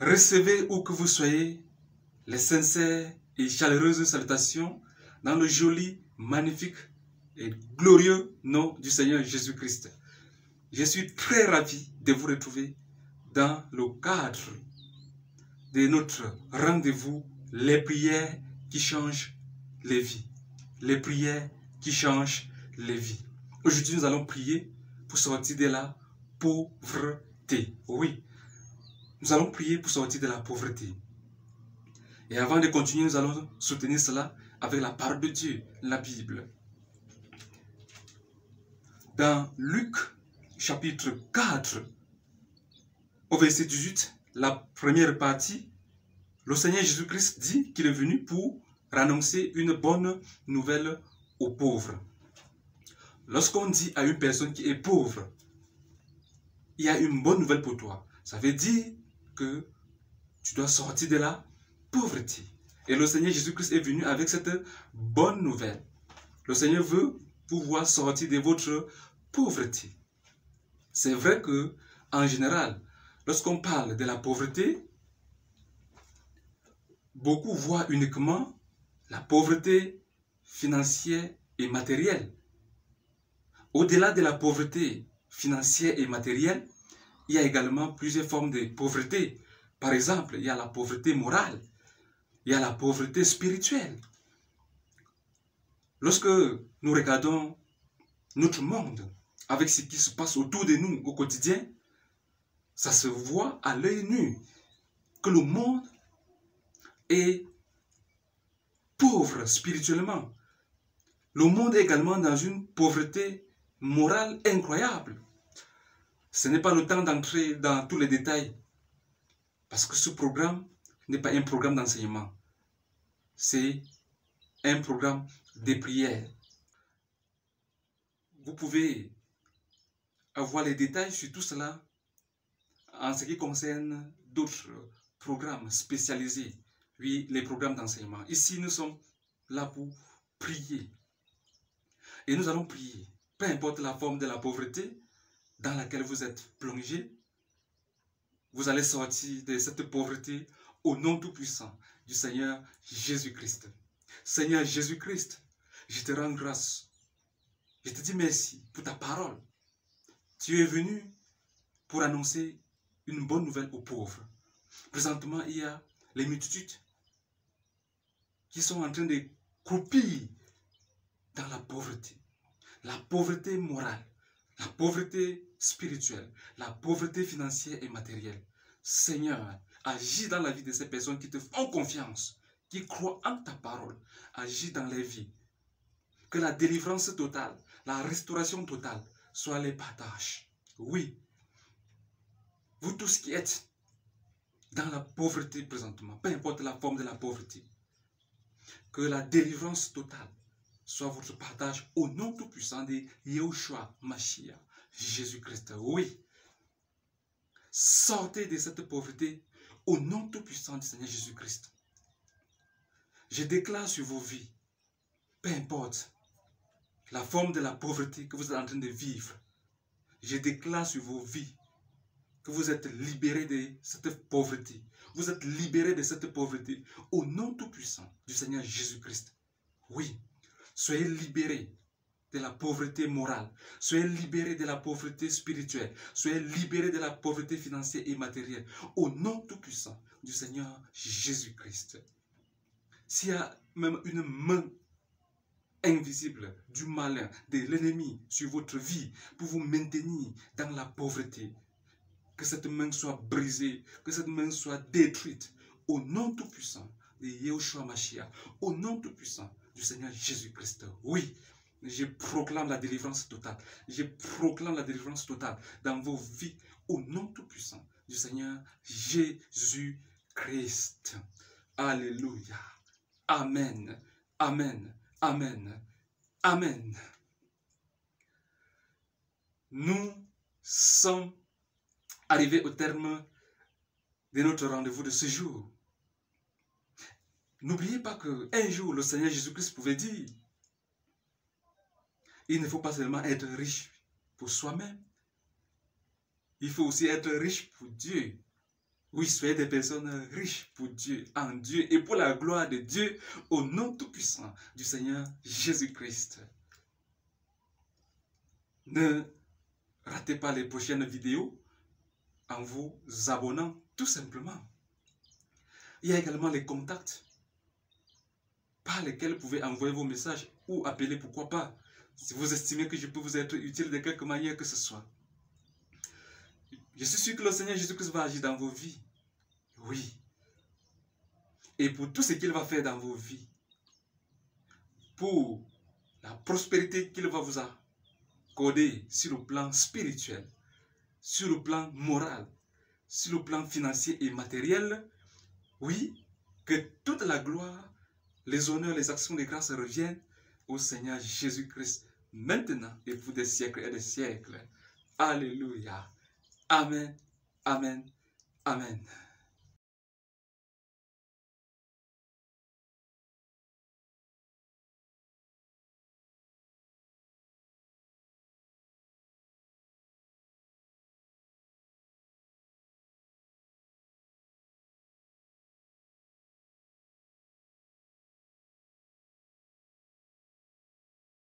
Recevez où que vous soyez les sincères et chaleureuses salutations dans le joli, magnifique et glorieux nom du Seigneur Jésus-Christ. Je suis très ravi de vous retrouver dans le cadre de notre rendez-vous, les prières qui changent les vies. Les prières qui changent les vies. Aujourd'hui, nous allons prier pour sortir de la pauvreté. Oui, nous allons prier pour sortir de la pauvreté. Et avant de continuer, nous allons soutenir cela avec la parole de Dieu, la Bible. Dans Luc, chapitre 4, au verset 18, la première partie, le Seigneur Jésus-Christ dit qu'il est venu pour annoncer une bonne nouvelle aux pauvres. Lorsqu'on dit à une personne qui est pauvre, il y a une bonne nouvelle pour toi, ça veut dire que tu dois sortir de la pauvreté. Et le Seigneur Jésus-Christ est venu avec cette bonne nouvelle. Le Seigneur veut vous voir sortir de votre pauvreté. C'est vrai que, en général, lorsqu'on parle de la pauvreté, beaucoup voient uniquement la pauvreté financière et matérielle. Au-delà de la pauvreté financière et matérielle, il y a également plusieurs formes de pauvreté. Par exemple, il y a la pauvreté morale, il y a la pauvreté spirituelle. Lorsque nous regardons notre monde, avec ce qui se passe autour de nous au quotidien, ça se voit à l'œil nu que le monde est pauvre spirituellement. Le monde est également dans une pauvreté morale incroyable. Ce n'est pas le temps d'entrer dans tous les détails, parce que ce programme n'est pas un programme d'enseignement. C'est un programme de prière. Vous pouvez avoir les détails sur tout cela en ce qui concerne d'autres programmes spécialisés. Oui, les programmes d'enseignement. Ici, nous sommes là pour prier. Et nous allons prier. Peu importe la forme de la pauvreté dans laquelle vous êtes plongé, vous allez sortir de cette pauvreté au nom tout-puissant du Seigneur Jésus-Christ. Seigneur Jésus-Christ, je te rends grâce. Je te dis merci pour ta parole. Tu es venu pour annoncer une bonne nouvelle aux pauvres. Présentement, il y a les multitudes qui sont en train de croupir dans la pauvreté morale, la pauvreté spirituelle, la pauvreté financière et matérielle. Seigneur, agis dans la vie de ces personnes qui te font confiance, qui croient en ta parole. Agis dans les vies. Que la délivrance totale, la restauration totale soit les partages. Oui, vous tous qui êtes dans la pauvreté présentement, peu importe la forme de la pauvreté, que la délivrance totale soit votre partage au nom tout-puissant de Yahushua Mashiach, Jésus-Christ. Oui, sortez de cette pauvreté au nom tout-puissant du Seigneur Jésus-Christ. Je déclare sur vos vies, peu importe la forme de la pauvreté que vous êtes en train de vivre, je déclare sur vos vies que vous êtes libérés de cette pauvreté. Vous êtes libérés de cette pauvreté au nom tout-puissant du Seigneur Jésus-Christ. Oui, soyez libérés de la pauvreté morale. Soyez libérés de la pauvreté spirituelle. Soyez libérés de la pauvreté financière et matérielle au nom tout-puissant du Seigneur Jésus-Christ. S'il y a même une main invisible du malin, de l'ennemi sur votre vie pour vous maintenir dans la pauvreté, que cette main soit brisée, que cette main soit détruite au nom tout-puissant de Yahushua Mashiach, au nom tout-puissant du Seigneur Jésus-Christ. Oui, je proclame la délivrance totale. Je proclame la délivrance totale dans vos vies au nom tout-puissant du Seigneur Jésus-Christ. Alléluia. Amen. Amen. Amen. Amen. Nous sommes arrivés au terme de notre rendez-vous de ce jour. N'oubliez pas qu'un jour, le Seigneur Jésus-Christ pouvait dire, il ne faut pas seulement être riche pour soi-même, il faut aussi être riche pour Dieu. Oui, soyez des personnes riches pour Dieu, en Dieu et pour la gloire de Dieu, au nom tout-puissant du Seigneur Jésus-Christ. Ne ratez pas les prochaines vidéos en vous abonnant tout simplement. Il y a également les contacts par lesquels vous pouvez envoyer vos messages ou appeler, pourquoi pas, si vous estimez que je peux vous être utile de quelque manière que ce soit. Je suis sûr que le Seigneur Jésus-Christ va agir dans vos vies. Oui. Et pour tout ce qu'il va faire dans vos vies, pour la prospérité qu'il va vous accorder sur le plan spirituel, sur le plan moral, sur le plan financier et matériel, oui, que toute la gloire, les honneurs, les actions de grâce reviennent au Seigneur Jésus-Christ, maintenant et pour des siècles et des siècles. Alléluia. Amen. Amen. Amen.